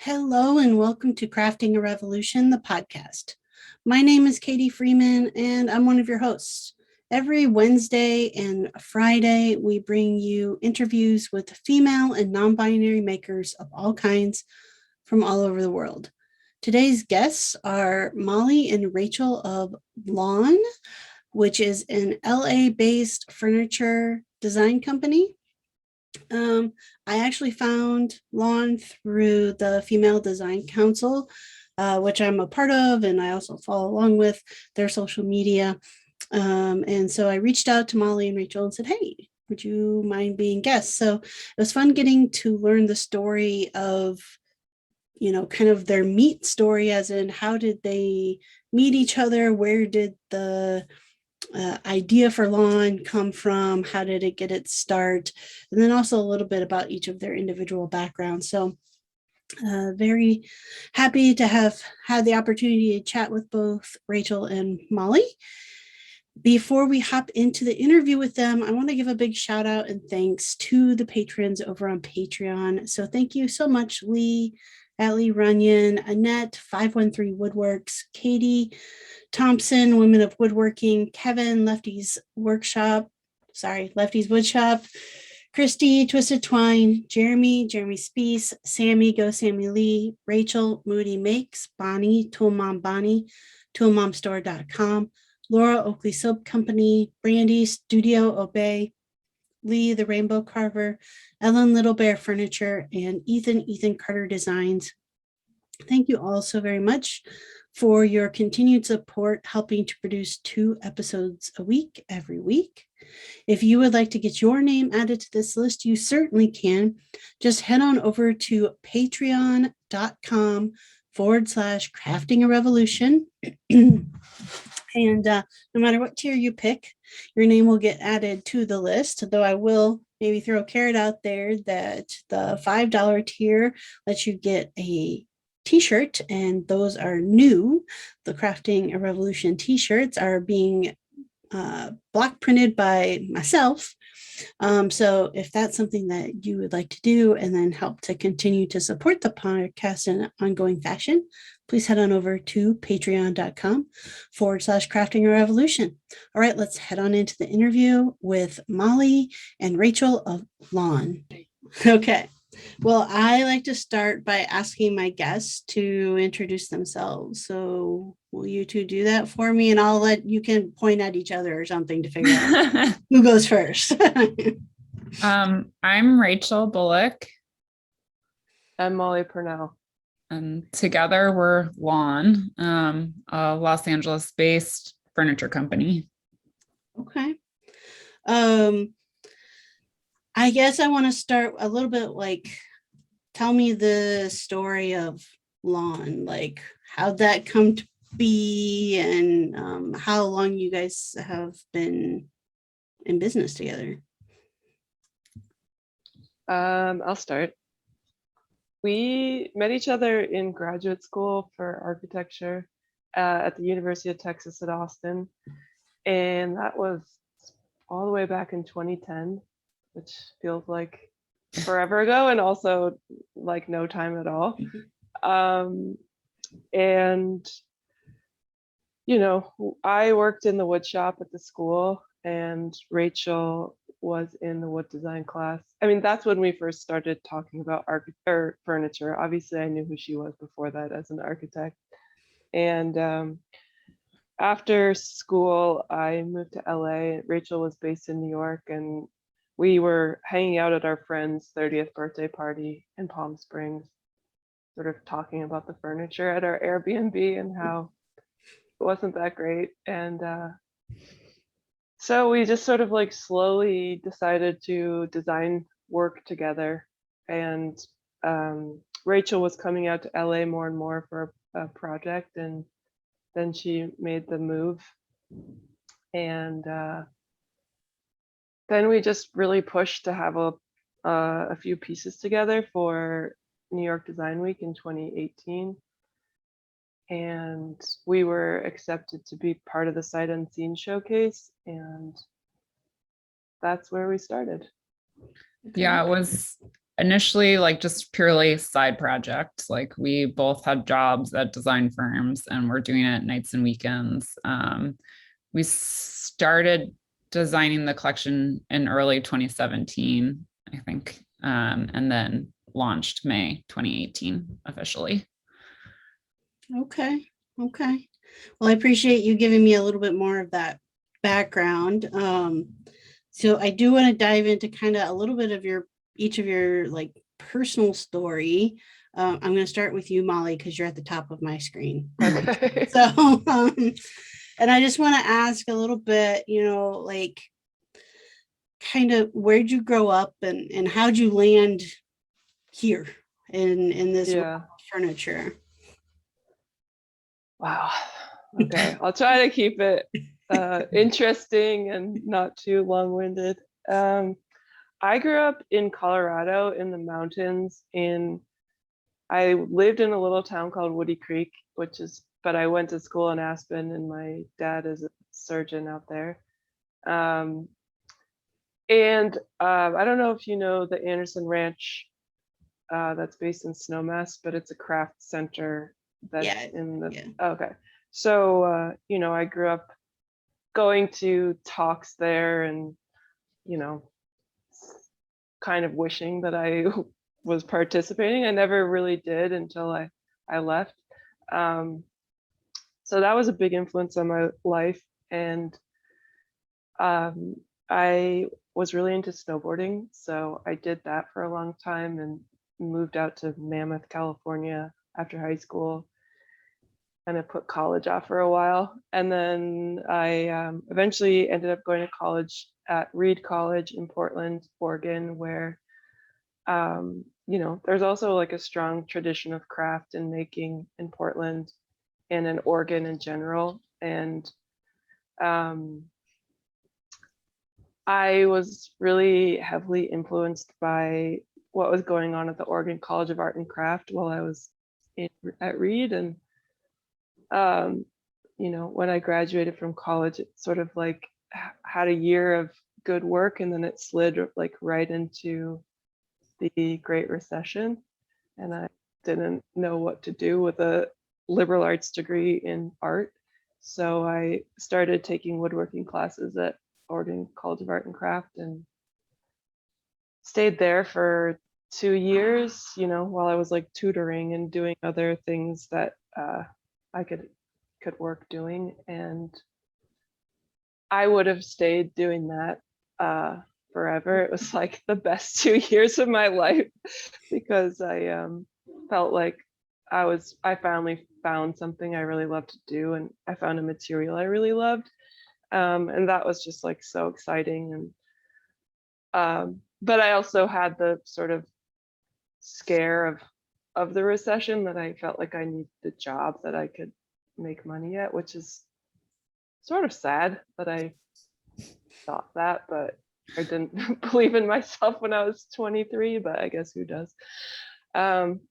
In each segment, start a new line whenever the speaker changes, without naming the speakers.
Hello and welcome to Crafting a Revolution, the podcast. My name is Katie Freeman and I'm one of your hosts. Every Wednesday and Friday, we bring you interviews with female and non-binary makers of all kinds from all over the world. Today's guests are Molly and Rachel of Laun, which is an LA-based furniture design company. I actually found Laun through the Female Design Council, which I'm a part of, and I also follow along with their social media. And so I reached out to Molly and Rachel and said, hey, would you mind being guests? So it was fun getting to learn the story of, kind of their meet story, as in how did they meet each other? Where did the idea for Laun come from? How did it get its start? And then also a little bit about each of their individual backgrounds. So very happy to have had the opportunity to chat with both Rachel and Molly. Before we hop into the interview with them, I want to give a big shout out and thanks to the patrons over on Patreon. So thank you so much, Lee, Allie Runyon, Annette, 513 Woodworks, Katie Thompson, Women of Woodworking, Kevin, Lefty's Woodshop, Christy, Twisted Twine, Jeremy Spees, Sammy, Go Sammy Lee, Rachel, Moody Makes, Bonnie, Tool Mom Bonnie, toolmomstore.com, Laura Oakley Soap Company, Brandy, Studio Obey, Lee, the Rainbow Carver, Ellen Little Bear Furniture, and Ethan Carter Designs. Thank you all so very much for your continued support, helping to produce 2 episodes a week, every week. If you would like to get your name added to this list, you certainly can. Just head on over to patreon.com/crafting a revolution. And no matter what tier you pick, your name will get added to the list, though I will maybe throw a carrot out there that the $5 tier lets you get a t-shirt, and those are new. The Crafting a Revolution t-shirts are being block printed by myself. So if that's something that you would like to do and then help to continue to support the podcast in an ongoing fashion, please head on over to patreon.com/crafting a revolution. All right, let's head on into the interview with Molly and Rachel of Laun. Okay. Well, I like to start by asking my guests to introduce themselves. So will you two do that for me? And you can point at each other or something to figure out who goes first.
I'm Rachel Bullock.
I'm Molly Purnell.
And together we're Laun, a Los Angeles based furniture company.
Okay. I guess I want to start a little bit tell me the story of Laun, how'd that come to be, and how long you guys have been in business together.
I'll start. We met each other in graduate school for architecture at the University of Texas at Austin, and that was all the way back in 2010. Which feels like forever ago and also like no time at all. And, I worked in the wood shop at the school and Rachel was in the wood design class. I mean, that's when we first started talking about furniture. Obviously, I knew who she was before that as an architect. And after school, I moved to LA. Rachel was based in New York, and we were hanging out at our friend's 30th birthday party in Palm Springs, sort of talking about the furniture at our Airbnb and how it wasn't that great. And so we just sort of slowly decided to design work together. And Rachel was coming out to LA more and more for a project, and then she made the move. And then we just really pushed to have a few pieces together for New York Design Week in 2018. And we were accepted to be part of the Sight Unseen showcase, and that's where we started.
Yeah, it was initially like just purely side project. Like we both had jobs at design firms and we're doing it nights and weekends. We started designing the collection in early 2017, I think, and then launched May 2018 officially.
Okay. Okay. Well, I appreciate you giving me a little bit more of that background. So I do want to dive into kind of a little bit of each of your like personal story. I'm going to start with you, Molly, because you're at the top of my screen.
Okay.
So, and I just want to ask a little bit, like kind of where'd you grow up and how'd you land here in this world
Yeah.
of furniture?
Wow. Okay. I'll try to keep it interesting and not too long-winded. I grew up in Colorado in the mountains I lived in a little town called Woody Creek, but I went to school in Aspen and my dad is a surgeon out there. I don't know if you know the Anderson Ranch that's based in Snowmass, but it's a craft center that's
Yeah.
okay. So, I grew up going to talks there and, kind of wishing that I was participating. I never really did until I left. So that was a big influence on my life. And I was really into snowboarding. So I did that for a long time and moved out to Mammoth, California after high school. And I put college off for a while. And then I eventually ended up going to college at Reed College in Portland, Oregon, where, there's also like a strong tradition of craft and making in Portland and in Oregon in general. And I was really heavily influenced by what was going on at the Oregon College of Art and Craft while I was at Reed. And when I graduated from college, it sort of like had a year of good work and then it slid like right into the Great Recession. And I didn't know what to do with a liberal arts degree in art. So I started taking woodworking classes at Oregon College of Art and Craft and stayed there for 2 years, while I was like tutoring and doing other things that I could work doing. And I would have stayed doing that forever. It was like the best 2 years of my life because I felt like I finally found something I really loved to do, and I found a material I really loved. And that was just like so exciting. And but I also had the sort of scare of the recession that I felt like I needed a job that I could make money at, which is sort of sad that I thought that, but I didn't believe in myself when I was 23, but I guess who does?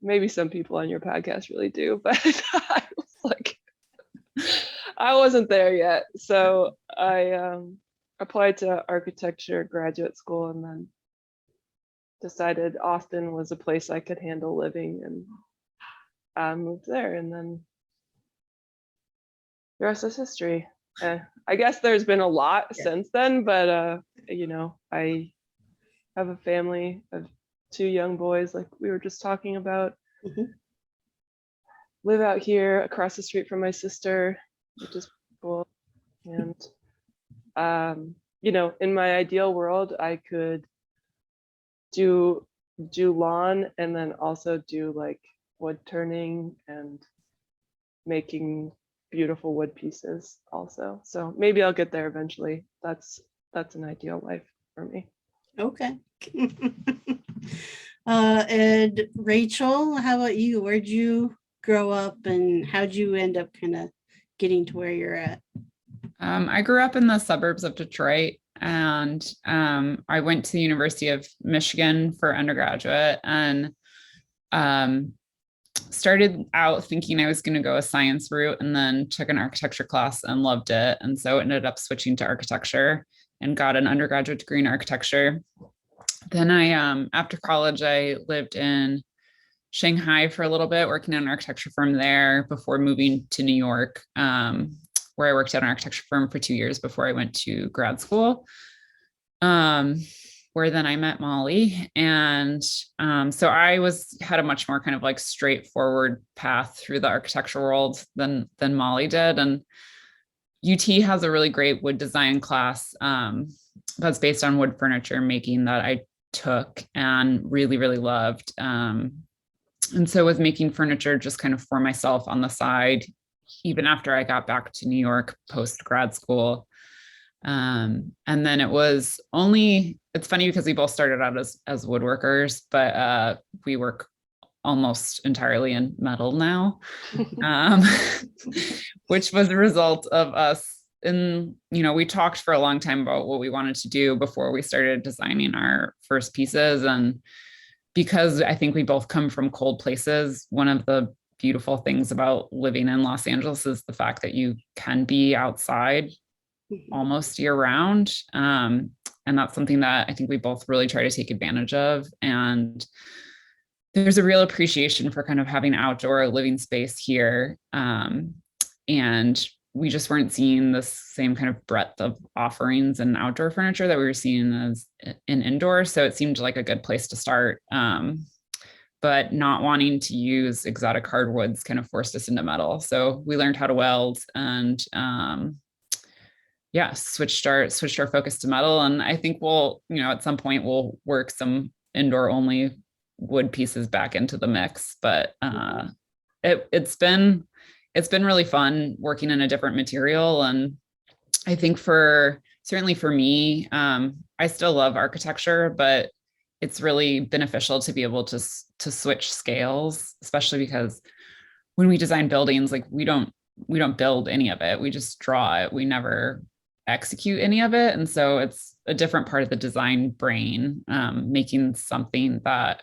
Maybe some people on your podcast really do, but I was like, I wasn't there yet. So I applied to architecture graduate school and then decided Austin was a place I could handle living, and I moved there. And then the rest is history. I guess there's been a lot since then, but I have a family of 2 young boys, like we were just talking about.
Mhm.
Live out here across the street from my sister, which is cool. And in my ideal world, I could do lawn and then also do like wood turning and making beautiful wood pieces also. So maybe I'll get there eventually. That's an ideal life for me.
Okay. And Rachel, how about you? Where'd you grow up and how'd you end up kind of getting to where you're at?
I grew up in the suburbs of Detroit, and I went to the University of Michigan for undergraduate, and started out thinking I was going to go a science route, and then took an architecture class and loved it. And so ended up switching to architecture and got an undergraduate degree in architecture. then after college, I lived in Shanghai for a little bit, working in an architecture firm there before moving to New York, where I worked at an architecture firm for 2 years before I went to grad school, where then I met Molly. And so I had a much more kind of like straightforward path through the architecture world than Molly did. And UT has a really great wood design class that's based on wood furniture making that I took and really, really loved. And so was making furniture just kind of for myself on the side, even after I got back to New York post grad school. And then it's funny because we both started out as woodworkers, but we work almost entirely in metal now, which was a result of us we talked for a long time about what we wanted to do before we started designing our first pieces. And because I think we both come from cold places, one of the beautiful things about living in Los Angeles is the fact that you can be outside almost year round. And that's something that I think we both really try to take advantage of. And there's a real appreciation for kind of having outdoor living space here. And we just weren't seeing the same kind of breadth of offerings and outdoor furniture that we were seeing as in indoor. So it seemed like a good place to start. But not wanting to use exotic hardwoods kind of forced us into metal. So we learned how to weld and switched our focus to metal. And I think we'll, at some point we'll work some indoor only wood pieces back into the mix. But it's been really fun working in a different material. And I think certainly for me, I still love architecture, but it's really beneficial to be able to switch scales, especially because when we design buildings, like we don't build any of it. We just draw it. We never execute any of it. And so it's a different part of the design brain, making something that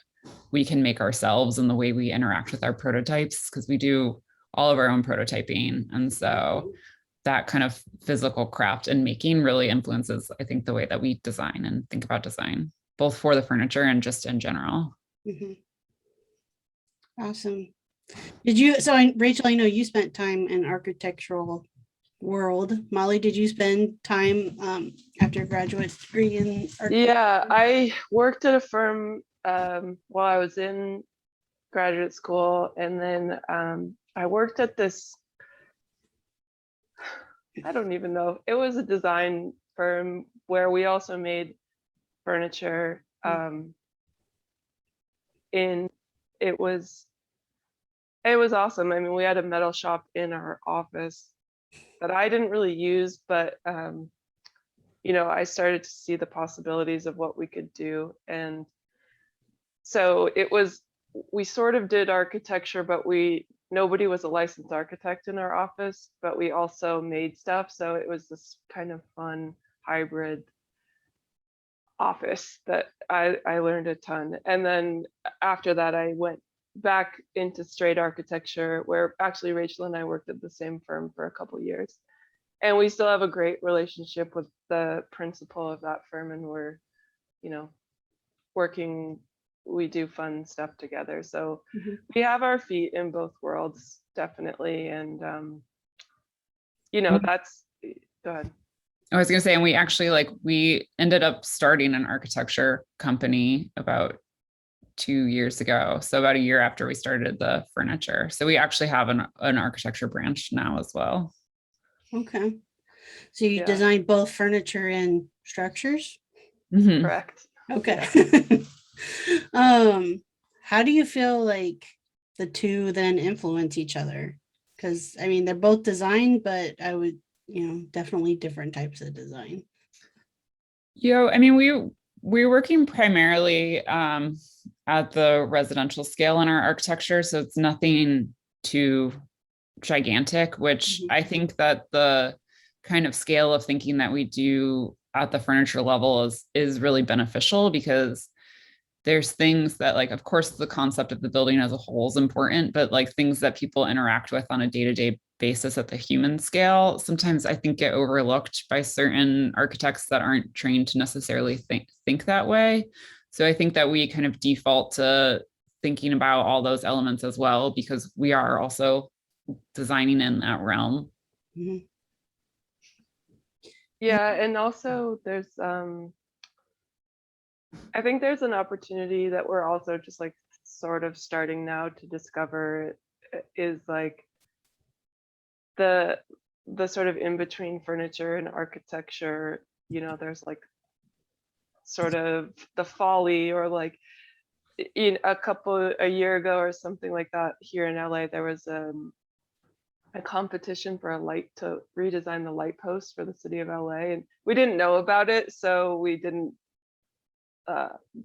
we can make ourselves in the way we interact with our prototypes, because we do all of our own prototyping. And so that kind of physical craft and making really influences, I think, the way that we design and think about design, both for the furniture and just in general.
Mm-hmm. Awesome. Rachel, I know you spent time in architectural world. Molly, did you spend time after your graduate degree in architecture?
Yeah, I worked at a firm while I was in graduate school, and then I worked at this, I don't even know, it was a design firm where we also made furniture. It was awesome. I mean, we had a metal shop in our office that I didn't really use, but I started to see the possibilities of what we could do. And so we sort of did architecture, but nobody was a licensed architect in our office, but we also made stuff. So it was this kind of fun hybrid office that I learned a ton. And then after that, I went back into straight architecture, where actually Rachel and I worked at the same firm for a couple of years. And we still have a great relationship with the principal of that firm, and we're, working, we do fun stuff together. So we have our feet in both worlds, definitely. And, that's, go ahead.
I was going to say, and we actually we ended up starting an architecture company about 2 years ago. So about a year after we started the furniture. So we actually have an architecture branch now as well.
Okay. So you design both furniture and structures?
Mm-hmm.
Correct.
Okay. How do you feel like the two then influence each other? Because I mean, they're both design, but I would, definitely different types of design.
I mean, we're working primarily at the residential scale in our architecture. So it's nothing too gigantic, which I think that the kind of scale of thinking that we do at the furniture level is really beneficial, because there's things that, of course, the concept of the building as a whole is important, but things that people interact with on a day-to-day basis at the human scale, sometimes I think get overlooked by certain architects that aren't trained to necessarily think that way. So I think that we kind of default to thinking about all those elements as well, because we are also designing in that realm.
Mhm.
Yeah, and also there's I think there's an opportunity that we're also just like sort of starting now to discover is like the sort of in between furniture and architecture, there's like sort of the folly, or like in a year ago or something like that, here in LA there was a competition for a light to redesign the light post for the city of LA, and we didn't know about it, so we didn't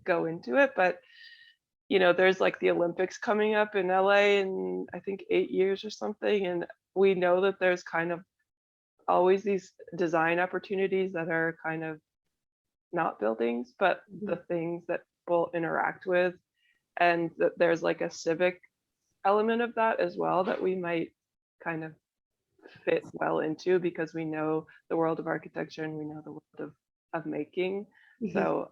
go into it. But there's like the Olympics coming up in LA in I think 8 years or something, and we know that there's kind of always these design opportunities that are kind of not buildings, but the things that people interact with, and that there's like a civic element of that as well that we might kind of fit well into, because we know the world of architecture and we know the world of making.
Mhm.
So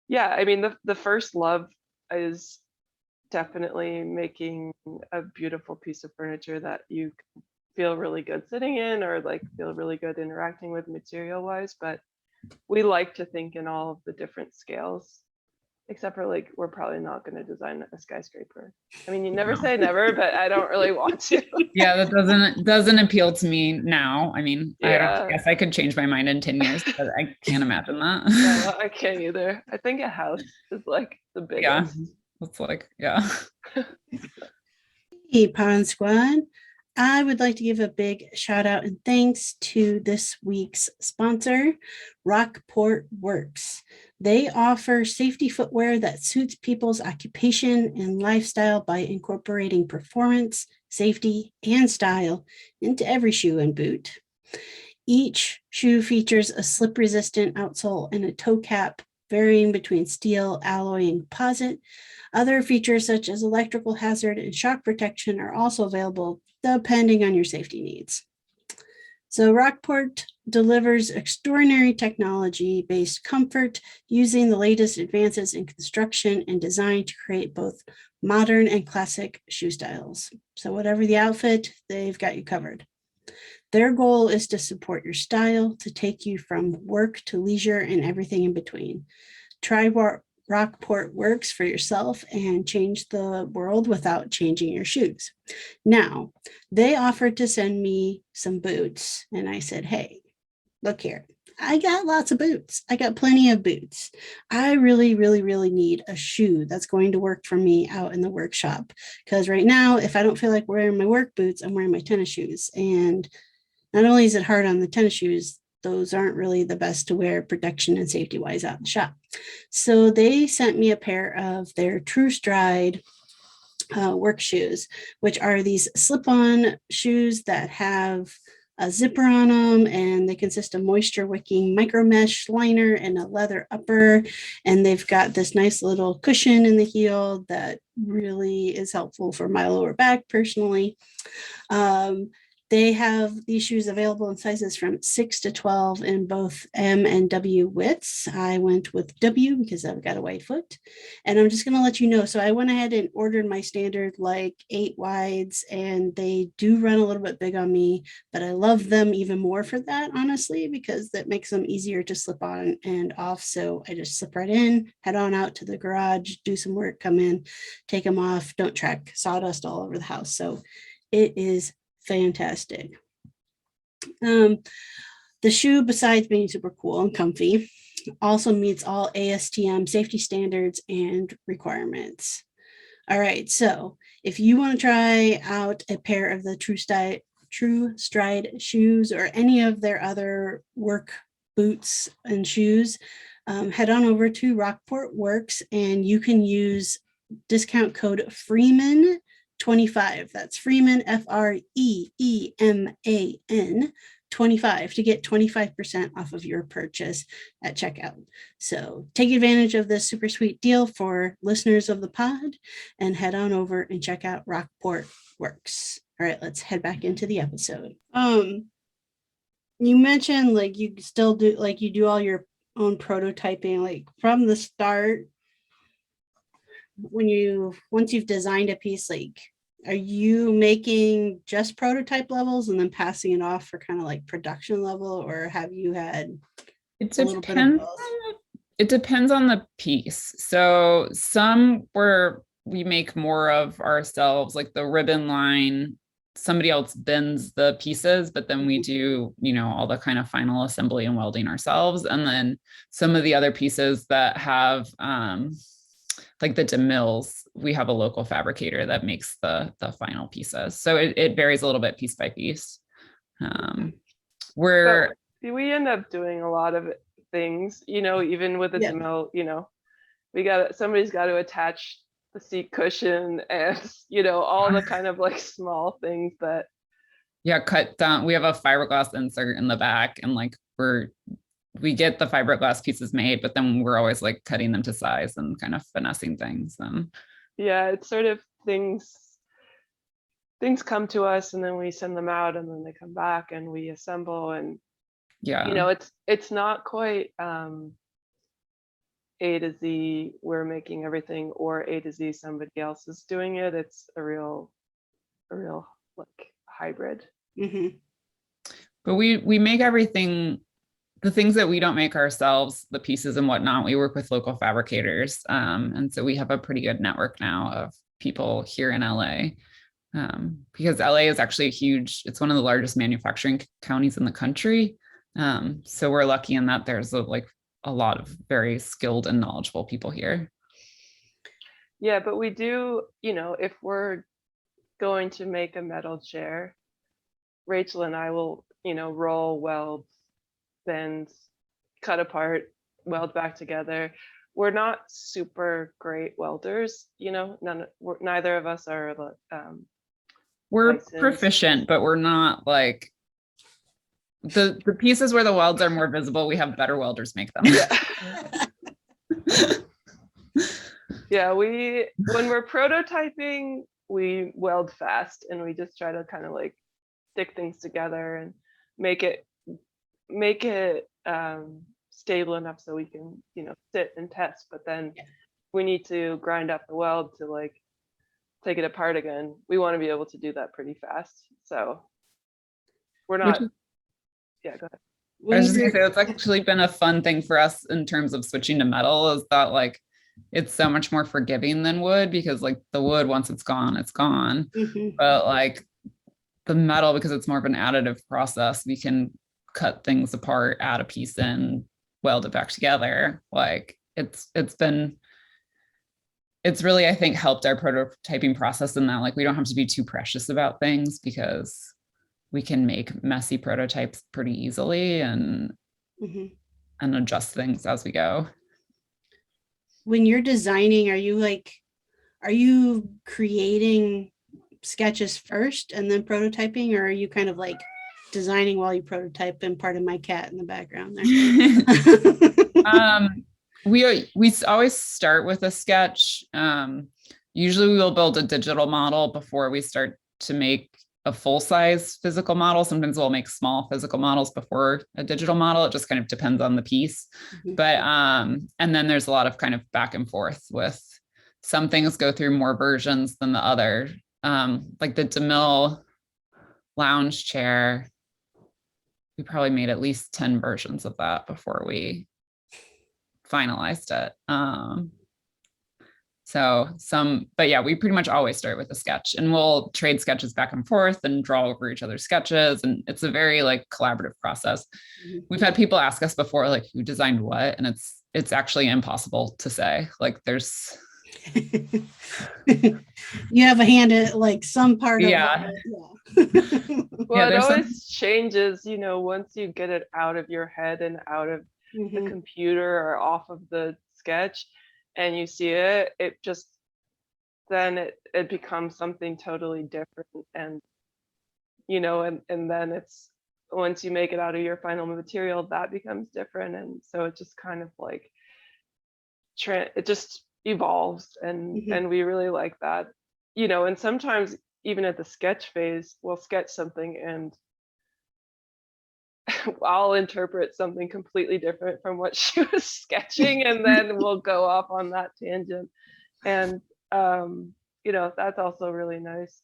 yeah, I mean the first love is definitely making a beautiful piece of furniture that you feel really good sitting in, or like feel really good interacting with material wise. But we like to think in all of the different scales, except for like we're probably not going to design a skyscraper. I mean, you never
No.
say never, but I don't really want to.
Yeah, that doesn't appeal to me now. I mean, I
Yeah.
guess I could change my mind in 10 years, but I can't imagine that.
No, I can't either. I think a house is like the
Yeah,
biggest.
it's like, yeah.
Hey, Pond Squad. I would like to give a big shout out and thanks to this week's sponsor, Rockport Works. They offer safety footwear that suits people's occupation and lifestyle by incorporating performance, safety, and style into every shoe and boot. Each shoe features a slip-resistant outsole and a toe cap, varying between steel, alloy, and composite. Other features such as electrical hazard and shock protection are also available depending on your safety needs. So Rockport delivers extraordinary technology-based comfort using the latest advances in construction and design to create both modern and classic shoe styles. So whatever the outfit, they've got you covered. Their goal is to support your style, to take you from work to leisure and everything in between. Try Rockport Works for yourself and change the world without changing your shoes. Now, they offered to send me some boots, and I said, hey, look here. I got lots of boots. I got plenty of boots. I really, really, really need a shoe that's going to work for me out in the workshop. Because right now, if I don't feel like wearing my work boots, I'm wearing my tennis shoes. And not only is it hard on the tennis shoes, those aren't really the best to wear protection and safety wise out in the shop. So they sent me a pair of their True Stride work shoes, which are these slip-on shoes that have a zipper on them, and they consist of moisture wicking micro mesh liner and a leather upper, and they've got this nice little cushion in the heel that really is helpful for my lower back personally. They have these shoes available in sizes from 6 to 12 in both M and W widths. I went with W because I've got a wide foot. And I'm just going to let you know. So I went ahead and ordered my standard like 8 wides, and they do run a little bit big on me, but I love them even more for that, honestly, because that makes them easier to slip on and off. So I just slip right in, head on out to the garage, do some work, come in, take them off, don't track sawdust all over the house. So it is fantastic. The shoe, besides being super cool and comfy, also meets all ASTM safety standards and requirements. All right, so if you want to try out a pair of the True Stride shoes or any of their other work boots and shoes, head on over to Rockport Works and you can use discount code Freeman 25. That's Freeman, FREEMAN 25 to get 25% off of your purchase at checkout. So take advantage of this super sweet deal for listeners of the pod and head on over and check out Rockport Works. All right, let's head back into the episode. You mentioned like you still do, like you do all your on prototyping, like from the start, once you've designed a piece, like are you making just prototype levels and then passing it off for kind of like production level, or have you had
It
a little bit of
depends.
both?
It depends on the piece. So some where we make more of ourselves, like the ribbon line, somebody else bends the pieces, but then we do, all the kind of final assembly and welding ourselves. And then some of the other pieces that have like the DeMills, we have a local fabricator that makes the final pieces. So it varies a little bit piece by piece. We're
But we end up doing a lot of things, even with the
Yeah.
DeMille, somebody's got to attach the seat cushion and, all the kind of like small things that.
Yeah, cut down. We have a fiberglass insert in the back, and like we get the fiberglass pieces made, but then we're always like cutting them to size and kind of finessing things.
Yeah, it's sort of things come to us and then we send them out and then they come back and we assemble, and
yeah,
it's not quite A to Z, we're making everything, or A to Z, somebody else is doing it. It's a real like hybrid.
Mm-hmm.
but we make everything. The things that we don't make ourselves, the pieces and whatnot, we work with local fabricators. And so we have a pretty good network now of people here in LA, because LA is actually it's one of the largest manufacturing counties in the country. So we're lucky in that there's a lot of very skilled and knowledgeable people here.
Yeah, but we do, if we're going to make a metal chair, Rachel and I will, roll, weld, bend, cut apart, weld back together. We're not super great welders, neither of us are
we're
licensed.
proficient, but we're not like the pieces where the welds are more visible. We have better welders make them.
Yeah, when we're prototyping, we weld fast and we just try to kind of like stick things together and make it stable enough so we can, sit and test. But then we need to grind up the weld to like take it apart again. We want to be able to do that pretty fast. So we're not. Yeah, go ahead.
I was just gonna say that's actually been a fun thing for us in terms of switching to metal, is that like it's so much more forgiving than wood, because like the wood, once it's gone, it's gone.
Mm-hmm.
But like the metal, because it's more of an additive process, we can cut things apart, add a piece in, weld it back together. Like it's really, I think, helped our prototyping process in that like we don't have to be too precious about things, because we can make messy prototypes pretty easily and adjust things as we go.
When you're designing, are you creating sketches first and then prototyping, or are you kind of like designing while you prototype? And part of my cat in the background there.
We always start with a sketch. Usually we will build a digital model before we start to make a full-size physical model. Sometimes we'll make small physical models before a digital model. It just kind of depends on the piece. But and then there's a lot of kind of back and forth with some things go through more versions than the other. Like the DeMille lounge chair, we probably made at least 10 versions of that before we finalized it. But yeah, we pretty much always start with a sketch, and we'll trade sketches back and forth and draw over each other's sketches. And it's a very like collaborative process. We've had people ask us before, like, who designed what? And it's actually impossible to say. Like there's
you have a hand at like some part of it.
Well, it always changes, once you get it out of your head and out of the computer or off of the sketch and you see it, then it becomes something totally different. And and then it's, once you make it out of your final material, that becomes different. And so it just kind of like it just evolves, and we really like that. And sometimes even at the sketch phase, we'll sketch something and I'll interpret something completely different from what she was sketching, and then we'll go off on that tangent. And that's also really nice.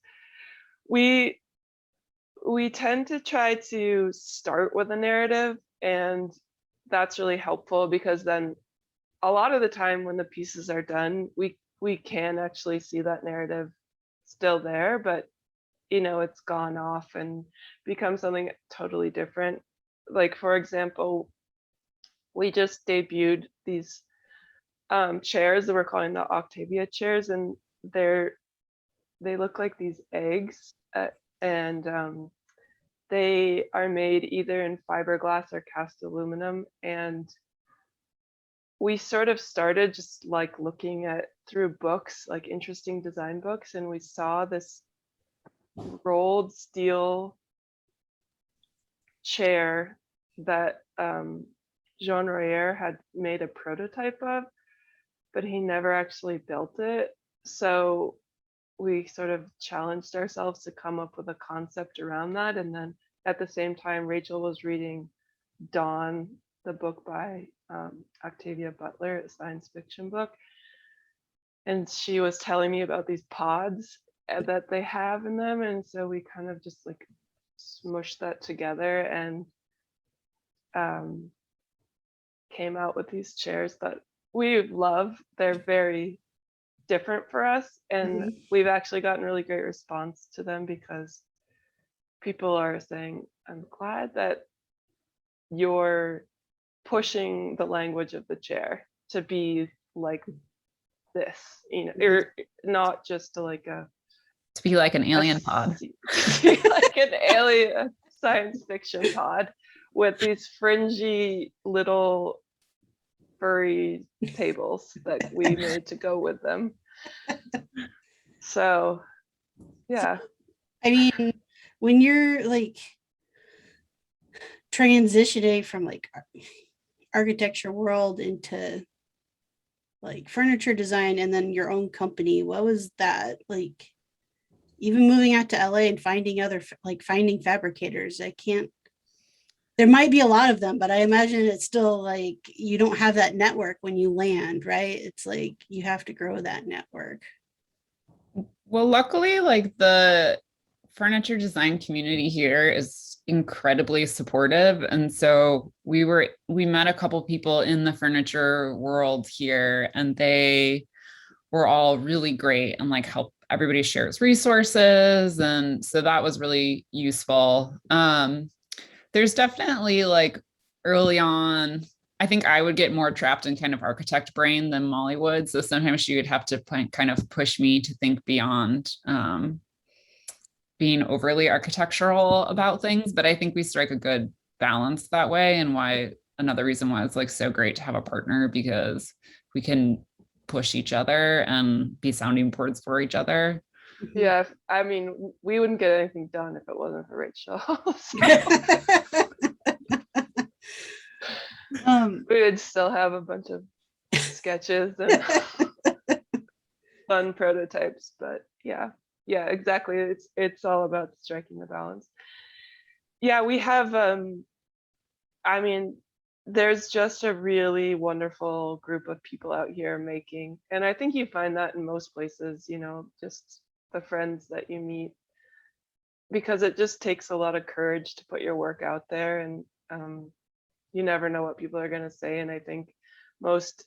We tend to try to start with a narrative, and that's really helpful because then a lot of the time when the pieces are done, we can actually see that narrative still there, but it's gone off and become something totally different. Like, for example, we just debuted these chairs that we're calling the Octavia chairs, and they look like these eggs, and they are made either in fiberglass or cast aluminum. And we sort of started just like looking at through books, like interesting design books, and we saw this rolled steel chair that Jean Royer had made a prototype of, but he never actually built it. So we sort of challenged ourselves to come up with a concept around that. And then at the same time, Rachel was reading Dawn, the book by Octavia Butler, a science fiction book. And she was telling me about these pods that they have in them. And so we kind of just like smushed that together and came out with these chairs that we love. They're very different for us, and we've actually gotten really great response to them because people are saying, I'm glad that you're pushing the language of the chair to be like this, or not just to
be like an alien pod.
Like an alien science fiction pod with these fringy little furry tables that we made to go with them. So yeah.
I mean, when you're like transitioning from like architecture world into like furniture design and then your own company, what was that like? Even moving out to LA and finding fabricators, there might be a lot of them, but I imagine it's still like you don't have that network when you land, right? It's like you have to grow that network.
Well, luckily, like the furniture design community here is incredibly supportive. And so we met a couple people in the furniture world here, and they were all really great and like help everybody shares resources. And so that was really useful. There's definitely like early on, I think I would get more trapped in kind of architect brain than Molly would. So sometimes she would have to kind of push me to think beyond being overly architectural about things. But I think we strike a good balance that way. And another reason why it's like so great to have a partner, because we can push each other and be sounding boards for each other.
Yeah, I mean, we wouldn't get anything done if it wasn't for Rachel. We would still have a bunch of sketches and fun prototypes, but yeah, exactly. It's all about striking the balance. Yeah, we have I mean, there's just a really wonderful group of people out here making, and I think you find that in most places, just the friends that you meet, because it just takes a lot of courage to put your work out there, and you never know what people are going to say. And I think most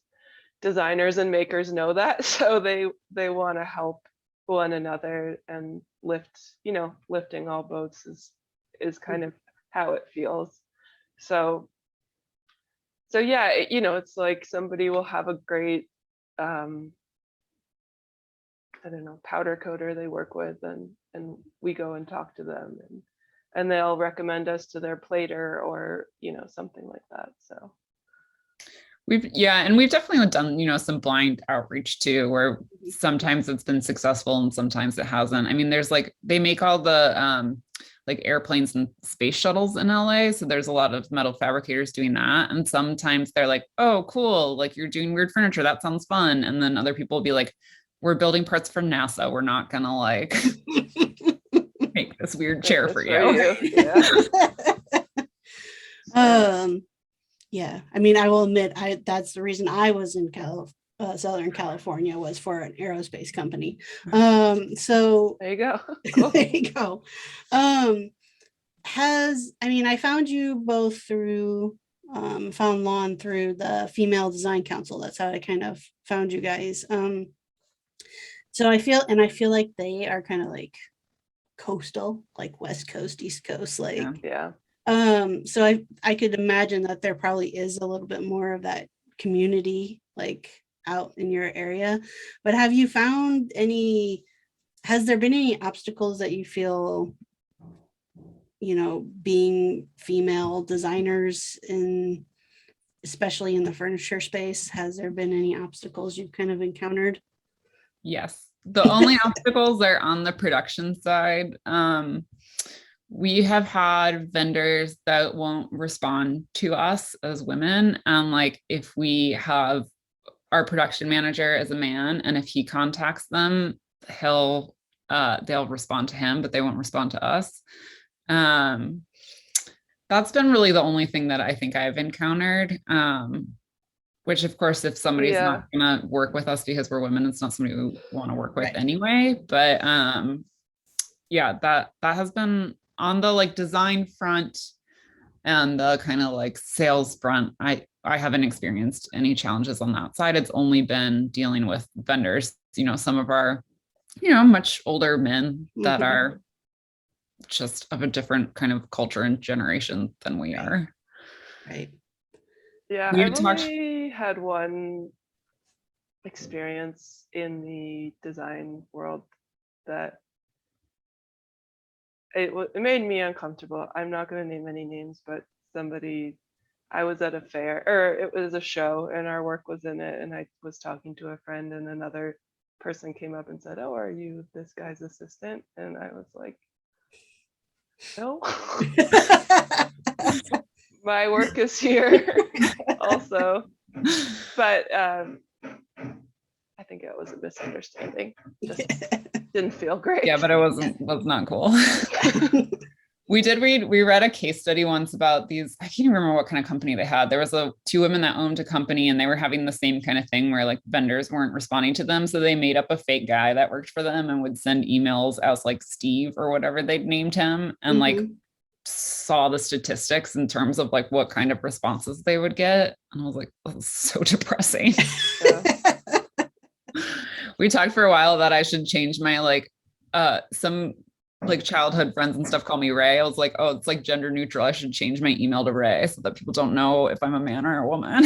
designers and makers know that, so they want to help one another and lifting all boats is kind of how it feels. So yeah, it's like somebody will have a great I don't know, powder coater they work with, and we go and talk to them, and they'll recommend us to their plater or something like that. So
We've definitely done some blind outreach too, where sometimes it's been successful and sometimes it hasn't. I mean, there's like they make all the like airplanes and space shuttles in LA, so there's a lot of metal fabricators doing that, and sometimes they're like, oh cool, like you're doing weird furniture, that sounds fun. And then other people will be like, we're building parts from NASA, we're not gonna like make this weird chair for you.
Yeah.
Yeah, I mean, I will admit, that's the reason I was in Southern California, was for an aerospace company. So
There you go. Cool.
there you go. I mean, I found you both through, found Laun through the Female Design Council. That's how I kind of found you guys. So I feel like they are kind of like coastal, like West Coast, East Coast, like,
Yeah.
Yeah.
so I could imagine that there probably is a little bit more of that community like out in your area. But have you found has there been any obstacles that you feel, being female designers especially in the furniture space, has there been any obstacles you've kind of encountered?
Yes. The only obstacles are on the production side. We have had vendors that won't respond to us as women. And like, if we have our production manager as a man, and if he contacts them, they'll respond to him, but they won't respond to us. That's been really the only thing that I think I've encountered. Which of course, if somebody's not gonna work with us because we're women, it's not somebody we want to work with anyway. But yeah, that has been on the like design front and the kind of like sales front. I haven't experienced any challenges on that side. It's only been dealing with vendors, some of our, much older men that are just of a different kind of culture and generation than we are.
Right.
Yeah, I've only had one experience in the design world that it made me uncomfortable. I'm not going to name any names, but I was at a fair, or it was a show, and our work was in it, and I was talking to a friend, and another person came up and said, "Oh, are you this guy's assistant?" And I was like, "No." My work is here also, but I think it was a misunderstanding. Just didn't feel great.
Yeah, but it was not cool. We read a case study once about these, I can't remember what kind of company they had. There was two women that owned a company, and they were having the same kind of thing where like vendors weren't responding to them. So they made up a fake guy that worked for them and would send emails as like Steve or whatever they'd named him, and like saw the statistics in terms of like what kind of responses they would get. And I was like, oh, this is so depressing. We talked for a while that I should change my like some like childhood friends and stuff call me Ray. I was like, oh, it's like gender neutral. I should change my email to Ray so that people don't know if I'm a man or a woman.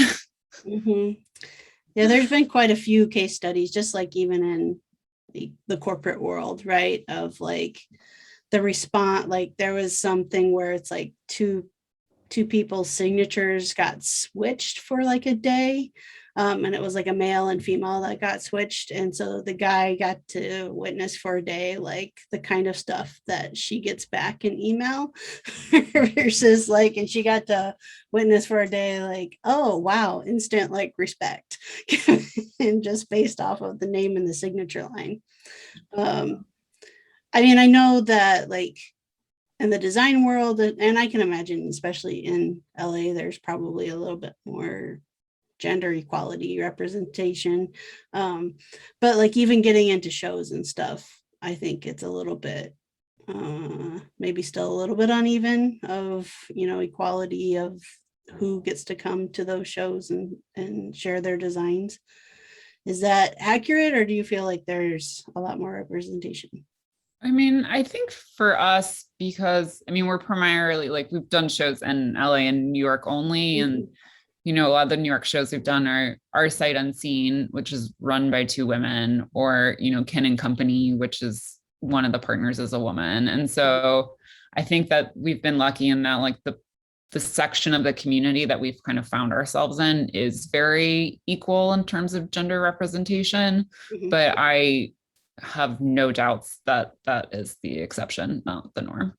Yeah, there's been quite a few case studies, just like even in the corporate world, right? Of like the response, like there was something where it's like two people's signatures got switched for like a day. And it was like a male and female that got switched. And so the guy got to witness for a day, like the kind of stuff that she gets back in email versus like, and she got to witness for a day, like, oh, wow, instant like respect. And just based off of the name and the signature line. I mean, I know that like in the design world, and I can imagine, especially in LA, there's probably a little bit more gender equality representation. But like even getting into shows and stuff, I think it's a little bit, maybe still a little bit uneven of, equality of who gets to come to those shows and share their designs. Is that accurate, or do you feel like there's a lot more representation?
I mean, I think for us, because I mean, we're primarily like we've done shows in LA and New York only. And, a lot of the New York shows we've done are Sight Unseen, which is run by two women, or, Ken and Company, which is one of the partners is a woman. And so I think that we've been lucky in that like the section of the community that we've kind of found ourselves in is very equal in terms of gender representation. But I have no doubts that that is the exception, not the norm.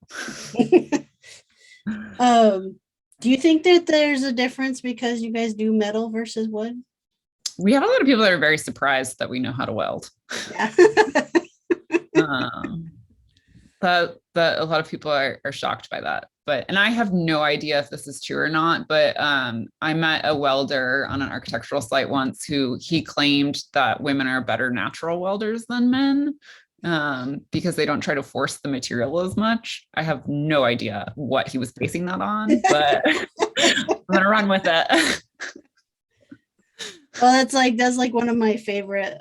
Do you think that there's a difference because you guys do metal versus wood?
We have a lot of people that are very surprised that we know how to weld.
Yeah.
That a lot of people are shocked by that. and I have no idea if this is true or not, but I met a welder on an architectural site once who he claimed that women are better natural welders than men because they don't try to force the material as much. I have no idea what he was basing that on, but I'm gonna run with it.
Well, that's like one of my favorite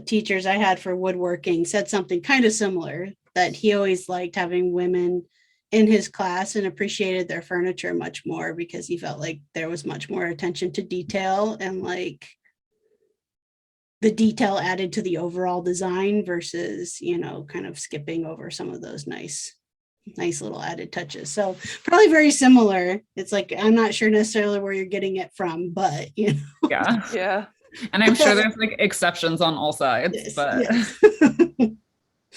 teachers I had for woodworking said something kind of similar, that he always liked having women in his class and appreciated their furniture much more because he felt like there was much more attention to detail, and like the detail added to the overall design versus, you know, kind of skipping over some of those nice little added touches. So probably very similar. It's like, I'm not sure necessarily where you're getting it from, but you know.
Yeah.
Yeah.
And I'm sure there's like exceptions on all sides,
Yes,
but
yes.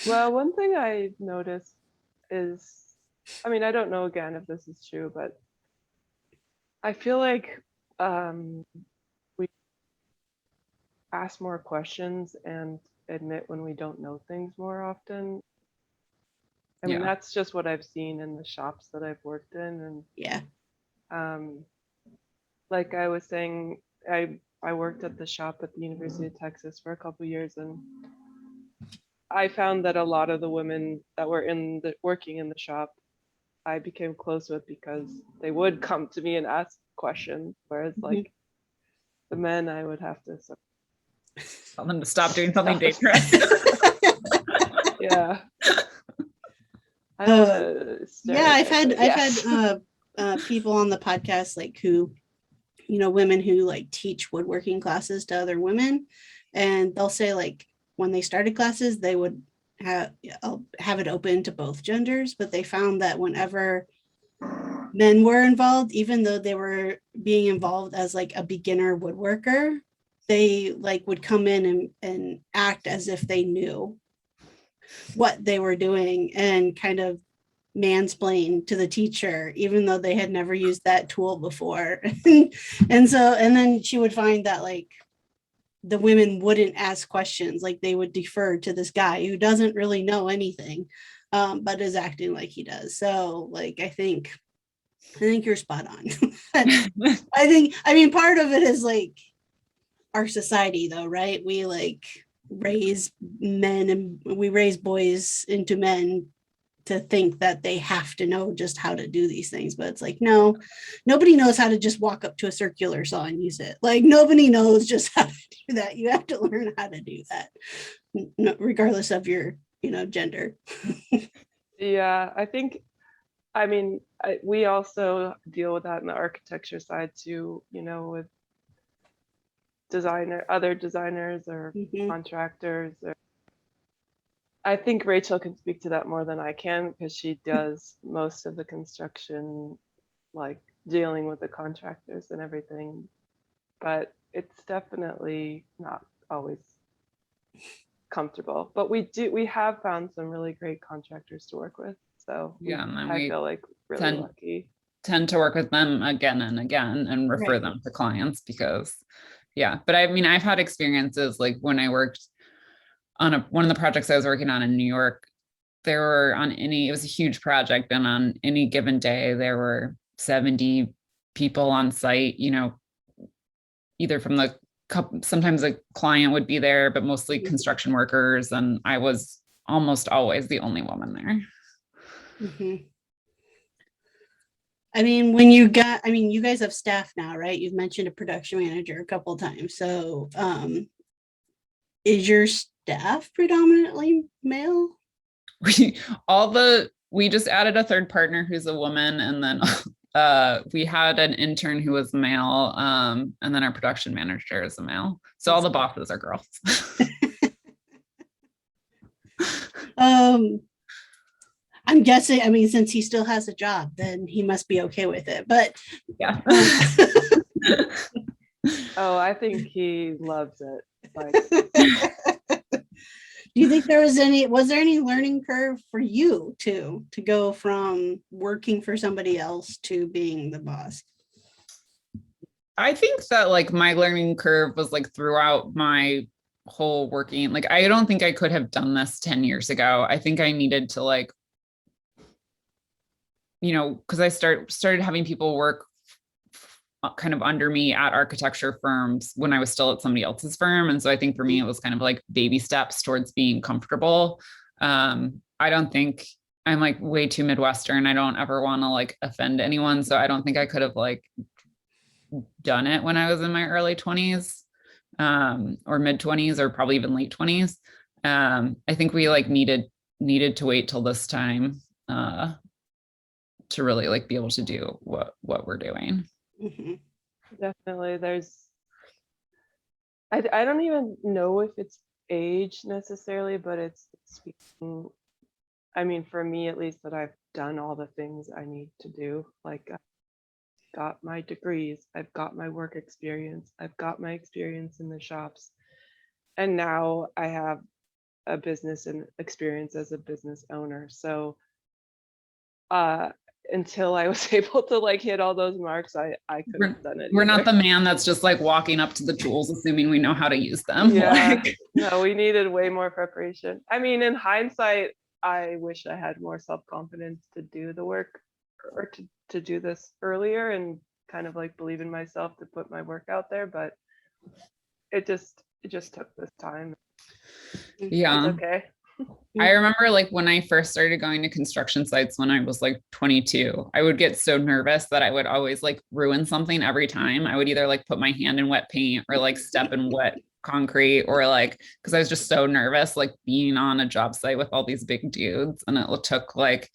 Well, one thing I noticed is, I mean, I don't know again if this is true, but I feel like we ask more questions and admit when we don't know things more often. I mean,
Yeah.
that's just what I've seen in the shops that I've worked in.
Yeah.
And like I was saying, I worked at the shop at the University of Texas for a couple years, and I found that a lot of the women that were working in the shop, I became close with because they would come to me and ask questions, whereas like the men, I would have to
Tell them to stop doing something dangerous.
yeah. I don't wanna
Yeah, I've
stereotype,
had people on the podcast like who, you know, women who like teach woodworking classes to other women, and they'll say like when they started classes they would have it open to both genders, but they found that whenever men were involved, even though they were being involved as like a beginner woodworker, they like would come in and act as if they knew what they were doing and kind of mansplain to the teacher, even though they had never used that tool before. And then she would find that like the women wouldn't ask questions, like they would defer to this guy who doesn't really know anything, but is acting like he does. So like I think you're spot on. I mean part of it is like our society though, right? We like raise men and we raise boys into men to think that they have to know just how to do these things, but it's like, no, nobody knows how to just walk up to a circular saw and use it. Like nobody knows just how to do that. You have to learn how to do that, regardless of your, you know, gender.
Yeah, I think, I mean, we also deal with that in the architecture side too, you know, with other designers or contractors. I think Rachel can speak to that more than I can because she does most of the construction, like dealing with the contractors and everything. But it's definitely not always comfortable. But we have found some really great contractors to work with. So
Yeah, and then
I
we
feel like really lucky.
Tend to work with them again and again and refer them to clients because yeah. But I mean, I've had experiences like when I worked on one of the projects I was working on in New York, it was a huge project, and on any given day there were 70 people on site, you know, either from the sometimes a client would be there, but mostly construction workers, and I was almost always the only woman there.
I mean, you guys have staff now, right? You've mentioned a production manager a couple of times. So is your staff predominantly male?
We just added a third partner who's a woman, and then we had an intern who was male, and then our production manager is a male. So all the bosses are girls.
I'm guessing, I mean, since he still has a job, then he must be okay with it. But
yeah.
Oh, I think he loves it. Like,
do you think was there any learning curve for you to go from working for somebody else to being the boss?
I think that like my learning curve was like throughout my whole working, like I don't think I could have done this 10 years ago. I think I needed to like because I started having people work kind of under me at architecture firms when I was still at somebody else's firm. And so I think for me, it was kind of like baby steps towards being comfortable. I don't think I'm like way too Midwestern. I don't ever want to like offend anyone. So I don't think I could have like done it when I was in my early 20s, or mid 20s, or probably even late 20s. I think we like needed to wait till this time, to really like be able to do what we're doing.
Mhm.
Definitely. I don't even know if it's age necessarily, but it's speaking, I mean, for me at least, that I've done all the things I need to do. Like I've got my degrees, I've got my work experience, I've got my experience in the shops. And now I have a business and experience as a business owner. So until I was able to like hit all those marks, I couldn't have done it
We're not
either.
the man that's just like walking up to the tools assuming we know how to use them.
Yeah.
Like,
No, we needed way more preparation. I mean, in hindsight, I wish I had more self-confidence to do the work, or to do this earlier, and kind of like believe in myself to put my work out there, but it just took this time.
yeah.
It's okay.
I remember like when I first started going to construction sites when I was like 22, I would get so nervous that I would always like ruin something every time. I would either like put my hand in wet paint or like step in wet concrete, or like, because I was just so nervous, like being on a job site with all these big dudes. And it took like,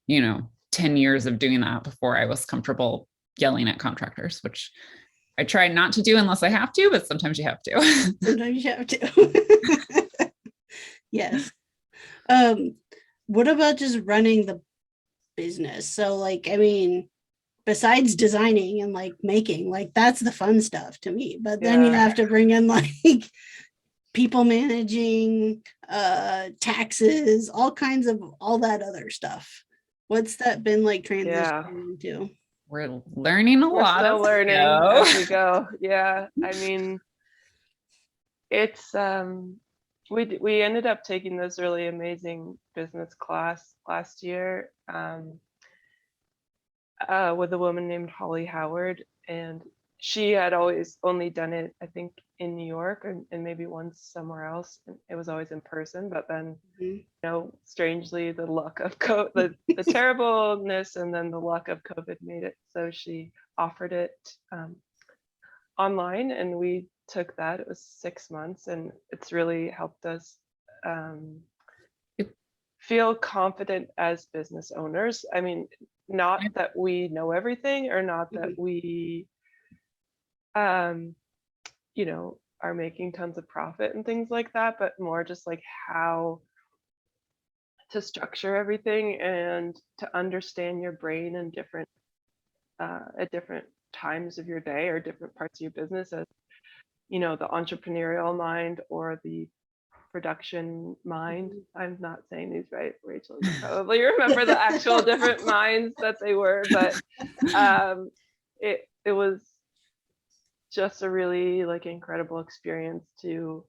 10 years of doing that before I was comfortable yelling at contractors, which I try not to do unless I have to, but sometimes you have to.
Sometimes you have to. Yes. What about just running the business? So like, I mean, besides designing and like making, like that's the fun stuff to me. But then you
Yeah.
have to bring in like people managing, taxes, all kinds of all that other stuff. What's that been like transitioning into?
We're learning a
We're
lot
still
as
learning
go.
as we go. Yeah. I mean, it's we ended up taking this really amazing business class last year, with a woman named Holly Howard, and she had always only done it, I think, in New York, and maybe once somewhere else. And it was always in person, but then, strangely, the luck of the terribleness and then the luck of COVID made it so she offered it online, and we took that. It was 6 months, and it's really helped us feel confident as business owners. I mean, not that we know everything, or not that we are making tons of profit and things like that, but more just like how to structure everything and to understand your brain in different at different times of your day or different parts of your business, as the entrepreneurial mind or the production mind. I'm not saying these right, Rachel. You probably remember the actual different minds that they were, but it was just a really like incredible experience to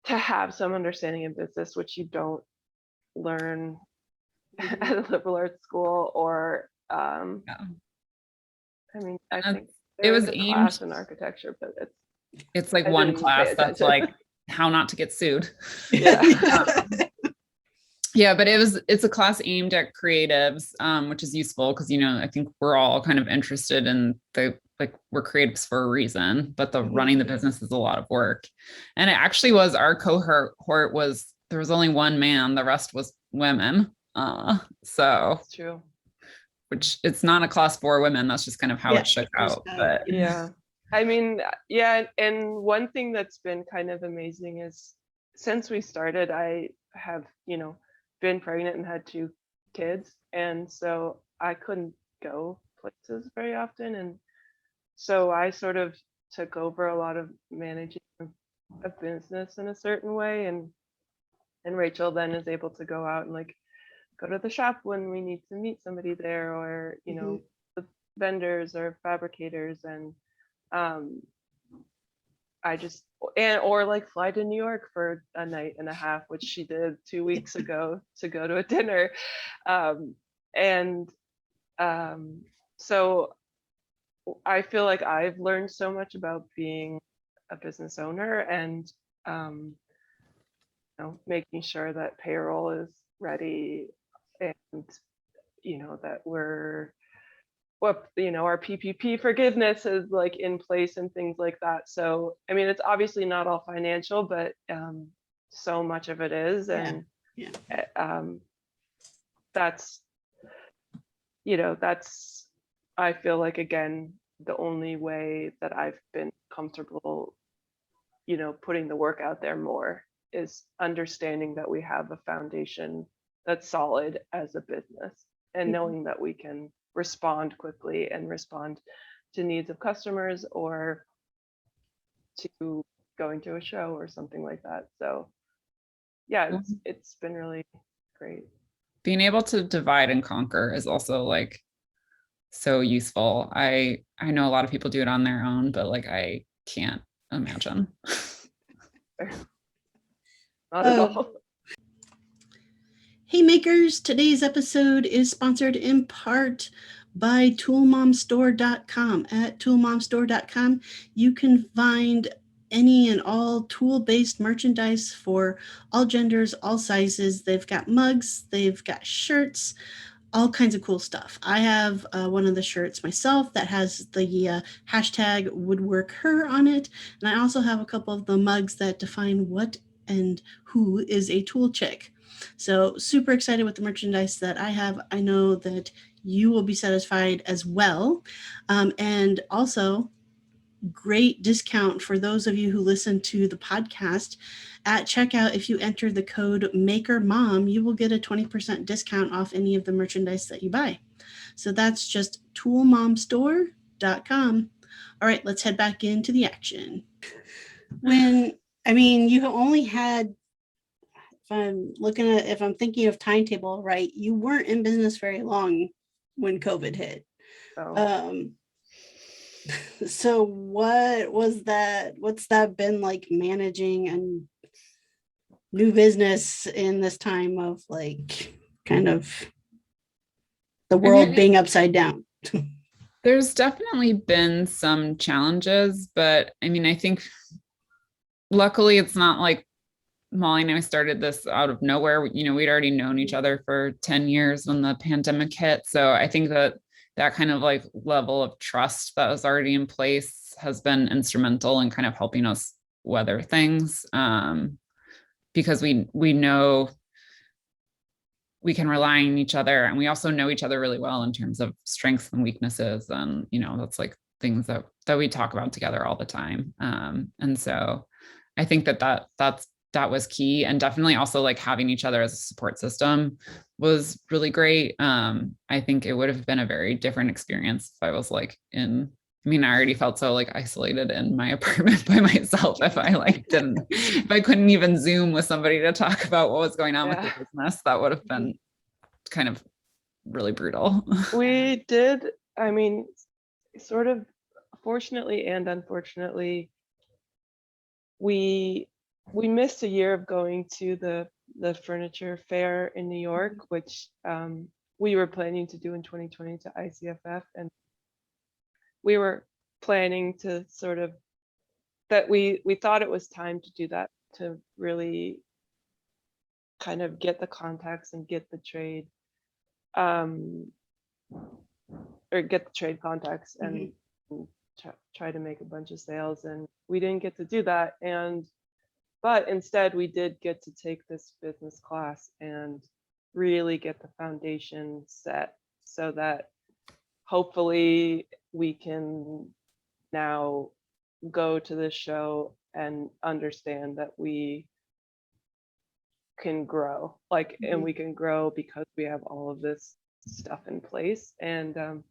have some understanding in business, which you don't learn at a liberal arts school, or I mean, I think
it was
a
aimed
class in architecture, but
it's like
I
one
didn't pay
class that's
attention.
like how not to get sued.
Yeah.
Yeah, but it's a class aimed at creatives, which is useful because I think we're all kind of interested in we're creatives for a reason, but the running the business is a lot of work. And it actually was our cohort there was only one man, the rest was women. So
That's true.
which it's not a class for women. That's just kind of how it shook out. But
yeah, I mean, yeah. And one thing that's been kind of amazing is since we started, I have, been pregnant and had 2 kids. And so I couldn't go places very often. And so I sort of took over a lot of managing a business in a certain way. And Rachel then is able to go out and like go to the shop when we need to meet somebody there, or the vendors or fabricators, and I just or like fly to New York for a night and a half, which she did 2 weeks ago to go to a dinner. And so I feel like I've learned so much about being a business owner, and making sure that payroll is ready, and that we're our PPP forgiveness is like in place and things like that. So I mean, it's obviously not all financial, but so much of it is. And that's that's, I feel like, again, the only way that I've been comfortable putting the work out there more is understanding that we have a foundation that's solid as a business, and knowing that we can respond quickly and respond to needs of customers or to going to a show or something like that. So yeah, it's been really great.
Being able to divide and conquer is also like so useful. I know a lot of people do it on their own, but like I can't imagine.
Not at all.
Hey makers, today's episode is sponsored in part by toolmomstore.com. At toolmomstore.com, you can find any and all tool-based merchandise for all genders, all sizes. They've got mugs, they've got shirts, all kinds of cool stuff. I have one of the shirts myself that has the hashtag woodworker on it. And I also have a couple of the mugs that define what and who is a tool chick. So super excited with the merchandise that I have. I know that you will be satisfied as well. And also, great discount for those of you who listen to the podcast. At checkout, if you enter the code MAKERMOM, you will get a 20% discount off any of the merchandise that you buy. So that's just toolmomstore.com. All right, let's head back into the action. You only had, if I'm thinking of timetable, right, you weren't in business very long when COVID hit.
Oh.
So what's that been like, managing a new business in this time of like kind of the world being upside down?
There's definitely been some challenges, but I mean, I think luckily it's not like Molly and I started this out of nowhere. We'd already known each other for 10 years when the pandemic hit. So I think that kind of like level of trust that was already in place has been instrumental in kind of helping us weather things, because we know we can rely on each other, and we also know each other really well in terms of strengths and weaknesses, and that's like things that we talk about together all the time. And so I think that was key, and definitely also like having each other as a support system was really great. I think it would have been a very different experience if I was like I already felt so like isolated in my apartment by myself. If I couldn't even Zoom with somebody to talk about what was going on with the business, that would have been kind of really brutal.
We did, sort of, fortunately and unfortunately, we missed a year of going to the furniture fair in New York, which we were planning to do in 2020 to ICFF, and we were planning to sort of we thought it was time to do that, to really kind of get the contacts and get the trade contacts and try to make a bunch of sales, and we didn't get to do that. But instead we did get to take this business class and really get the foundation set, so that hopefully we can now go to this show and understand that we can grow, and we can grow because we have all of this stuff in place. And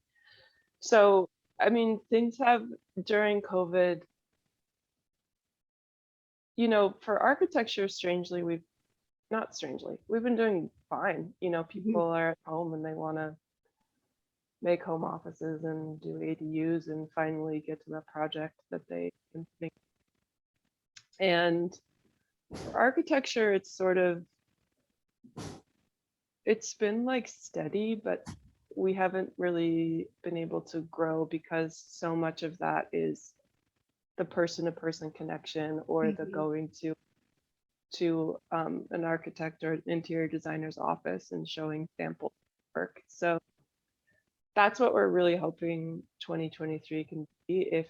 so things have, during COVID, for architecture, we've been doing fine. People are at home and they want to make home offices and do ADUs and finally get to that project that they can make. And for architecture, it's sort of, it's been like steady, but we haven't really been able to grow because so much of that is the person-to-person connection or the going to an architect or an interior designer's office and showing sample work. So that's what we're really hoping 2023 can be if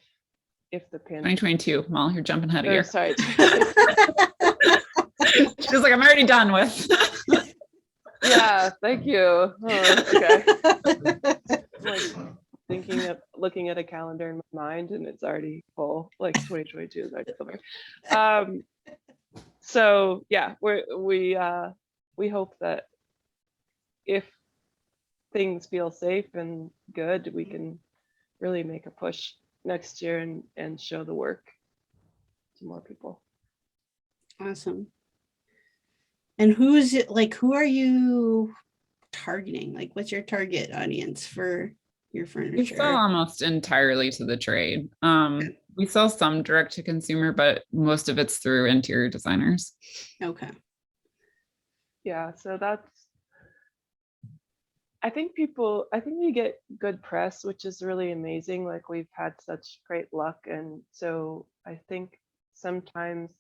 the pandemic.
2022, Well, you're jumping ahead of you.
Sorry.
She's like, I'm already done with.
Yeah, thank you. Oh, okay. Like looking at a calendar in my mind and it's already full. Like 2022 is already over. So yeah, we hope that if things feel safe and good, we can really make a push next year and show the work to more people.
Awesome. And who is it, like, who are you targeting? Like, what's your target audience for your
We
furniture?
sell almost entirely to the trade. We sell some direct to consumer, but most of it's through interior designers.
Okay.
Yeah, so I think we get good press, which is really amazing. Like we've had such great luck. And so I think sometimes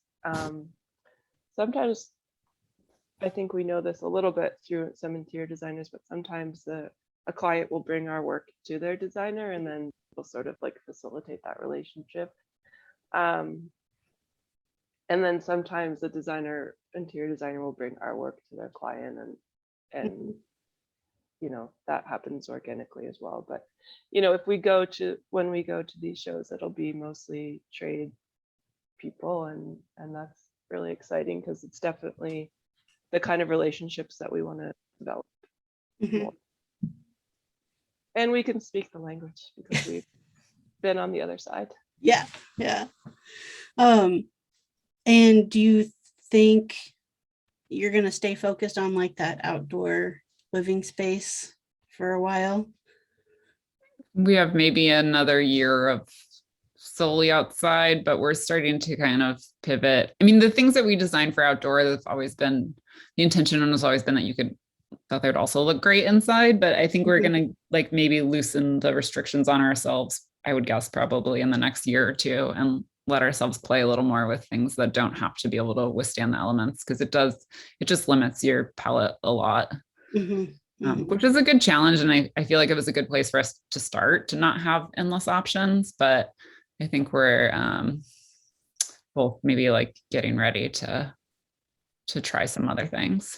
I think we know this a little bit through some interior designers, but sometimes a client will bring our work to their designer and then we'll sort of like facilitate that relationship. And then sometimes the interior designer will bring our work to their client and you know, that happens organically as well. But, you know, when we go to these shows, it'll be mostly trade people and that's really exciting because it's definitely the kind of relationships that we want to develop more. And we can speak the language because we've been on the other side.
Yeah. And do you think you're going to stay focused on like that outdoor living space for a while?
We have maybe another year of solely outside, but we're starting to kind of pivot. I mean, the things that we design for outdoor, that's always been the intention has always been that they would also look great inside. But I think we're going to like maybe loosen the restrictions on ourselves, I would guess probably in the next year or two, and let ourselves play a little more with things that don't have to be able to withstand the elements, because it just limits your palette a lot. Which is a good challenge. And I feel like it was a good place for us to start, to not have endless options. But I think we're both maybe like getting ready to try some other things.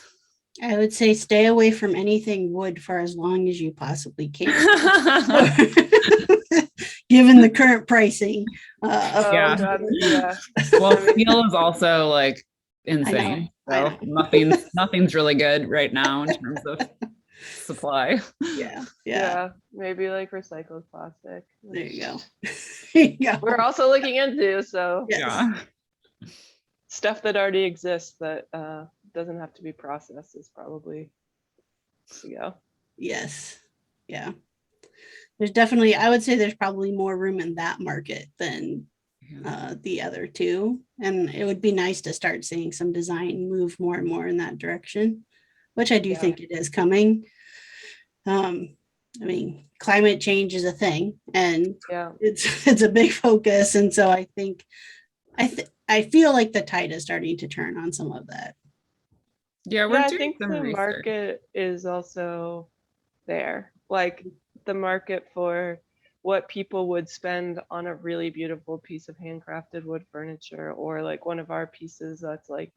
I would say stay away from anything wood for as long as you possibly can. Given the current pricing.
Yeah.
Yeah.
Well, steel is also like insane.
I
So
know.
nothing's really good right now in terms of supply.
Yeah.
Maybe like recycled plastic.
There you go. There you go.
We're also looking into, so
Yes.
Yeah.
stuff that already exists that doesn't have to be processed is probably to go.
Yes. Yeah. There's definitely, I would say there's probably more room in that market than the other two. And it would be nice to start seeing some design move more and more in that direction, which I do think it is coming. I mean, climate change is a thing and it's a big focus. And so I think, I feel like the tide is starting to turn on some of that.
Yeah,
I think the market is also there. Like the market for what people would spend on a really beautiful piece of handcrafted wood furniture, or like one of our pieces that's like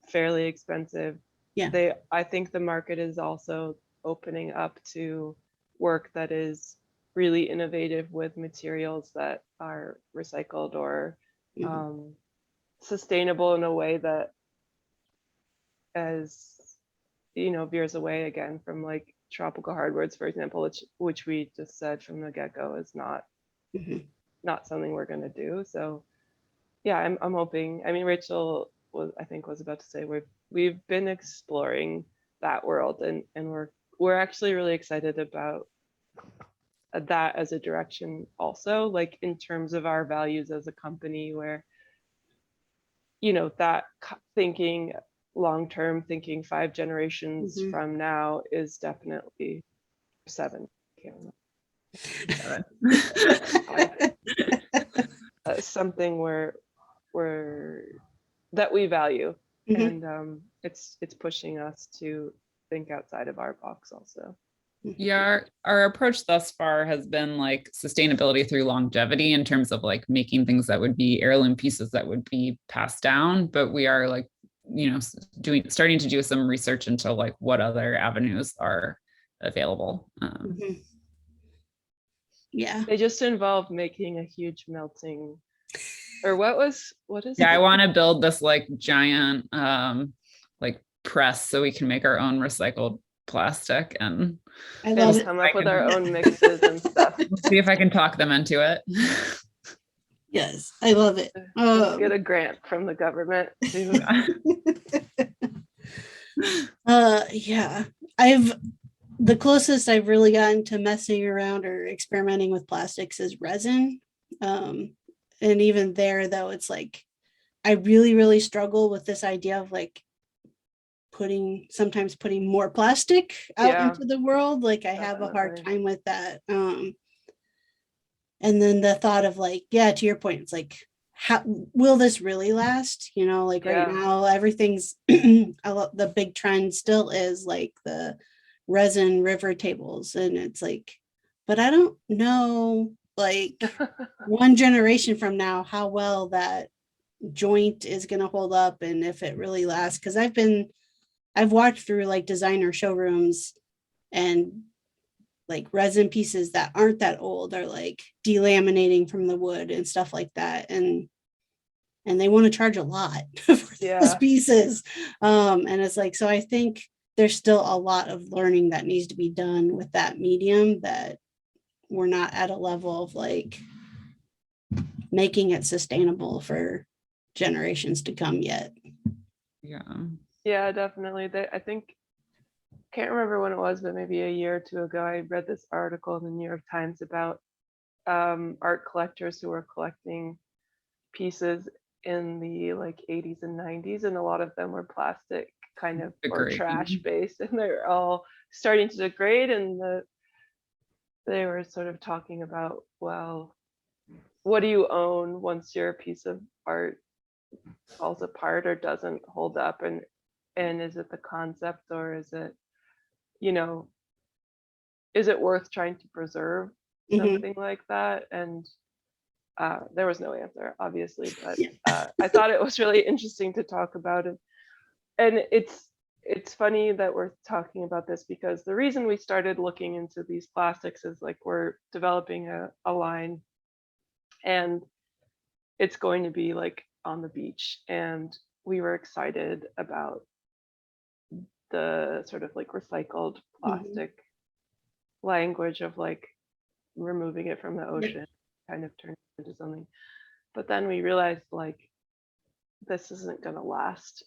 fairly expensive.
Yeah.
I think the market is also opening up to work that is really innovative with materials that are recycled or sustainable in a way that, as you know, veers away again from like tropical hardwoods, for example, which we just said from the get-go is not something we're going to do. So yeah, I'm hoping. I mean, Rachel was about to say we've been exploring that world, and we're actually really excited about that as a direction also, like in terms of our values as a company, where, you know, that thinking long-term thinking 5 generations
Mhm.
from now is definitely 7. Can't remember. Something that we value,
Mhm.
and it's pushing us to think outside of our box also.
Yeah, our approach thus far has been like sustainability through longevity in terms of like making things that would be heirloom pieces that would be passed down. But we are like, starting to do some research into like what other avenues are available.
Mhm. Yeah.
They just involve making a huge melting, or what is
Yeah, I
it?
want to build this like giant like press so we can make our own recycled plastic and
I love it.
come up with our own mixes and stuff.
see if I can talk them into it.
Yes, I love it.
Get a grant from the government to
Yeah, the closest I've really gotten to messing around or experimenting with plastics is resin. And even there, though, it's like I really struggle with this idea of like sometimes putting more plastic out
Yeah,
into the world. Like I have a hard
definitely.
time with that. And then the thought of like, yeah, to your point, it's like, how will this really last? Like right
Yeah.
now, everything's the big trend still is like the resin river tables. And it's like, but I don't know, like one generation from now, how well that joint is going to hold up and if it really lasts. Cause I've walked through like designer showrooms and like resin pieces that aren't that old are like delaminating from the wood and stuff like that. And they want to charge a lot for those pieces. And it's like, so I think there's still a lot of learning that needs to be done with that medium that we're not at a level of like making it sustainable for generations to come yet.
Yeah, definitely. I think, can't remember when it was, but maybe a year or two ago, I read this article in the New York Times about art collectors who were collecting pieces in the like 80s and 90s, and a lot of them were plastic kind of or trash based, and they're all starting to degrade, and they were sort of talking about, well, what do you own once your piece of art falls apart or doesn't hold up, and is it the concept, or is it, is it worth trying to preserve something like that? And there was no answer, obviously, but I thought it was really interesting to talk about it. And it's funny that we're talking about this because the reason we started looking into these plastics is like we're developing a line, and it's going to be like on the beach, and we were excited about the sort of like recycled plastic language of like removing it from the ocean, kind of turning it into something. But then we realized like this isn't going to last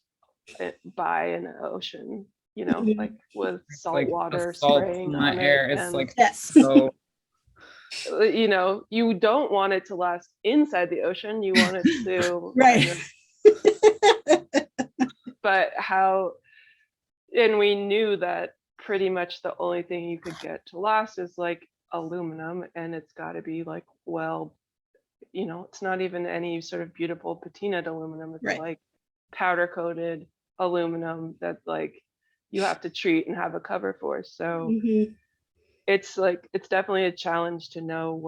by an ocean, like with salt
like
water
salt
spraying
in
on
the
it.
air.
And
it's like so
you don't want it to last inside the ocean, you want it to
right.
But and we knew that pretty much the only thing you could get to last is like aluminum, and it's got to be like, well, it's not even any sort of beautiful patinaed aluminum. It's like powder coated aluminum that like you have to treat and have a cover for. So it's like, it's definitely a challenge to know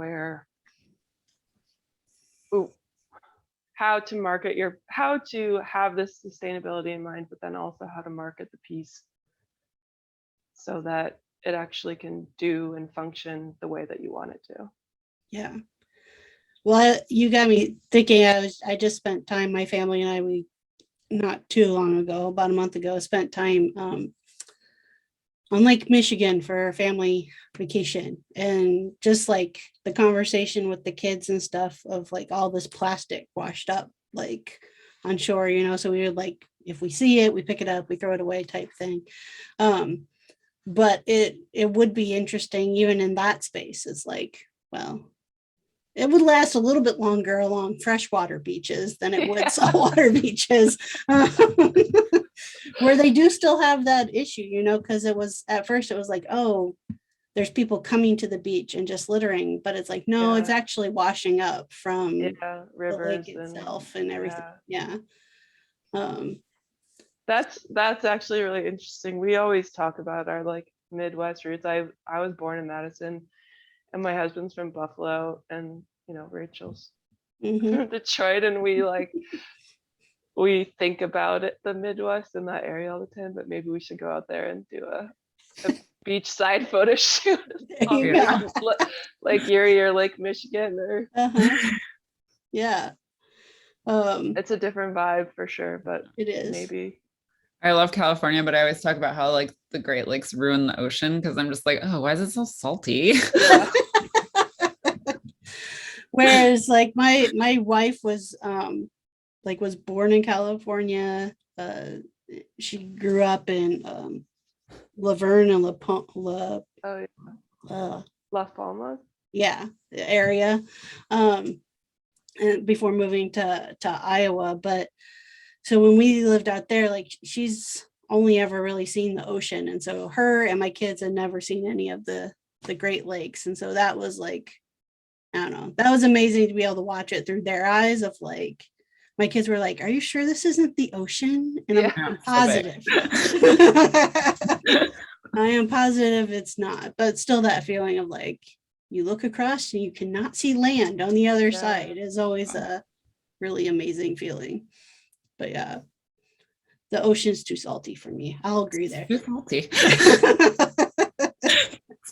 how to have this sustainability in mind, but then also how to market the piece so that it actually can do and function the way that you want it to.
Yeah. Well, you got me thinking. I just spent time, my family and I, we not too long ago, about a month ago, spent time on Lake Michigan for a family vacation. And just like the conversation with the kids and stuff of like all this plastic washed up like on shore, so we would like, if we see it, we pick it up, we throw it away type thing. But it would be interesting even in that space. It's like, well, it would last a little bit longer along freshwater beaches than it would saltwater beaches. Where they do still have that issue, because at first it was like, oh, there's people coming to the beach and just littering, but it's like, no, it's actually washing up from the
rivers
lake itself and everything. Yeah.
That's actually really interesting. We always talk about our like Midwest roots. I was born in Madison, and my husband's from Buffalo, and Rachel's from Detroit, and we think about it, the Midwest and that area all the time, but maybe we should go out there and do a beachside photo shoot like Erie or Lake Michigan or
yeah.
It's a different vibe for sure, but
it is.
Maybe
I love California, but I always talk about how like the Great Lakes ruin the ocean because I'm just like, oh, why is it so salty?
Whereas like my wife was was born in California. She grew up in Laverne and
Las Palmas.
Yeah, the area. And before moving to Iowa. But so when we lived out there, like she's only ever really seen the ocean. And so her and my kids had never seen any of the Great Lakes. And so that was like, I don't know, that was amazing to be able to watch it through their eyes of like, my kids were like, are you sure this isn't the ocean? And I'm positive. I am positive it's not, but still that feeling of like, you look across and you cannot see land on the other side is always a really amazing feeling. But yeah, the ocean's too salty for me. I'll agree there.
Too salty.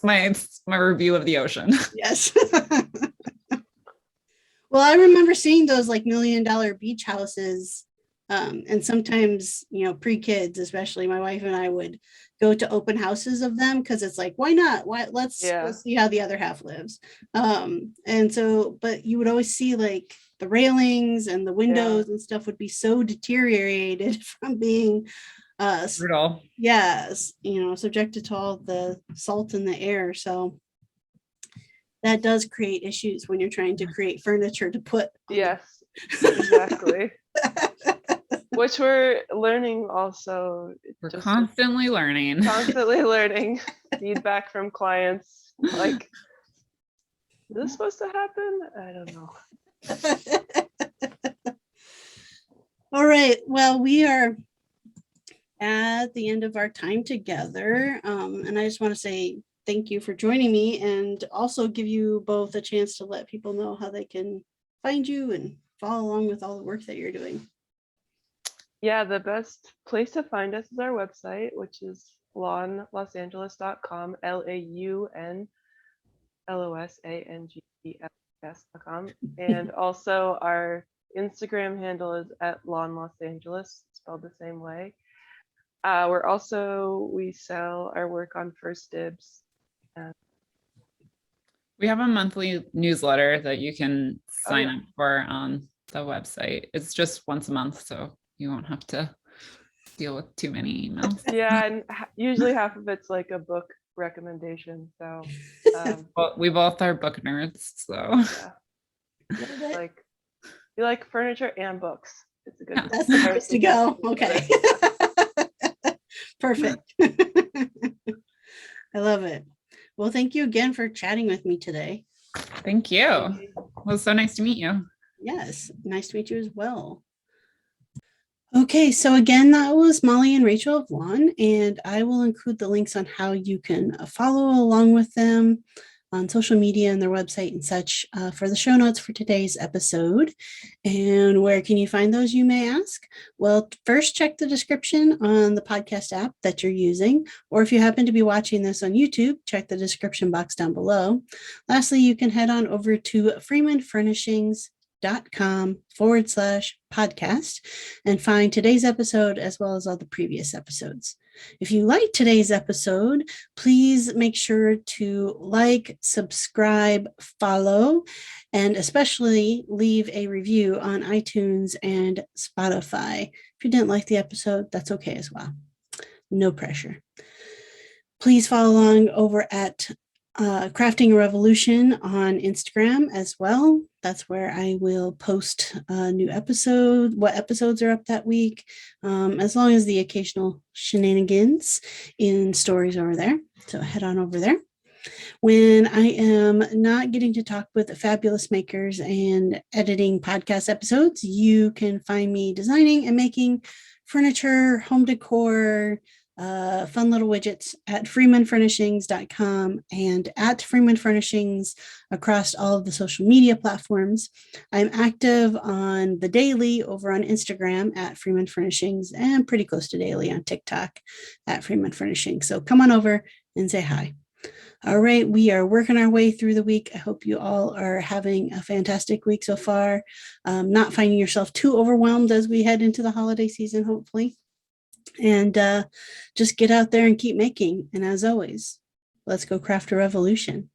It's my review of the ocean.
Yes. Well, I remember seeing those like $1 million beach houses. And sometimes, pre-kids, especially my wife and I would go to open houses of them because it's like, why not? Let's see how the other half lives. And so, but you would always see like the railings and the windows and stuff would be so deteriorated from being
brutal.
Yes, subjected to all the salt in the air. So that does create issues when you're trying to create furniture to put.
Yes, exactly. Which we're learning also.
We're constantly learning.
Feedback from clients. Like, is this supposed to happen? I don't know.
All right. Well, we are at the end of our time together. And I just want to say thank you for joining me and also give you both a chance to let people know how they can find you and follow along with all the work that you're doing.
Yeah, the best place to find us is our website, which is launlosangeles.com, LAUNLOSANGELES.com. And also our Instagram handle is at Laun Los Angeles, spelled the same way. We sell our work on First Dibs.
We have a monthly newsletter that you can sign up for on the website. It's just once a month, so you won't have to deal with too many emails.
Yeah, and usually half of it's like a book recommendation. So
well, we both are book nerds, so
you like furniture and books. It's a good.
That's the place to go. Okay. Perfect. I love it. Well, thank you again for chatting with me today.
Thank you. It was so nice to meet you.
Yes, nice to meet you as well. Okay, so again, that was Molly and Rachel of Laun, and I will include the links on how you can follow along with them on social media and their website and such for the show notes for today's episode. And where can you find those, you may ask? Well, first check the description on the podcast app that you're using, or if you happen to be watching this on YouTube, check the description box down below. Lastly, you can head on over to freemanfurnishings.com/podcast and find today's episode as well as all the previous episodes. If you like today's episode, please make sure to like, subscribe, follow, and especially leave a review on iTunes and Spotify. If you didn't like the episode, that's okay as well. No pressure. Please follow along over at Crafting a Revolution on Instagram as well. That's where I will post a new episode, what episodes are up that week, as long as the occasional shenanigans in stories over there. So head on over there. When I am not getting to talk with fabulous makers and editing podcast episodes, you can find me designing and making furniture, home decor, fun little widgets at freemanfurnishings.com and at Freeman Furnishings across all of the social media platforms. I'm active on the daily over on Instagram at Freeman Furnishings and pretty close to daily on TikTok at Freeman Furnishings. So come on over and say hi. All right, we are working our way through the week. I hope you all are having a fantastic week so far, not finding yourself too overwhelmed as we head into the holiday season, hopefully. And just get out there and keep making. And as always, let's go craft a revolution.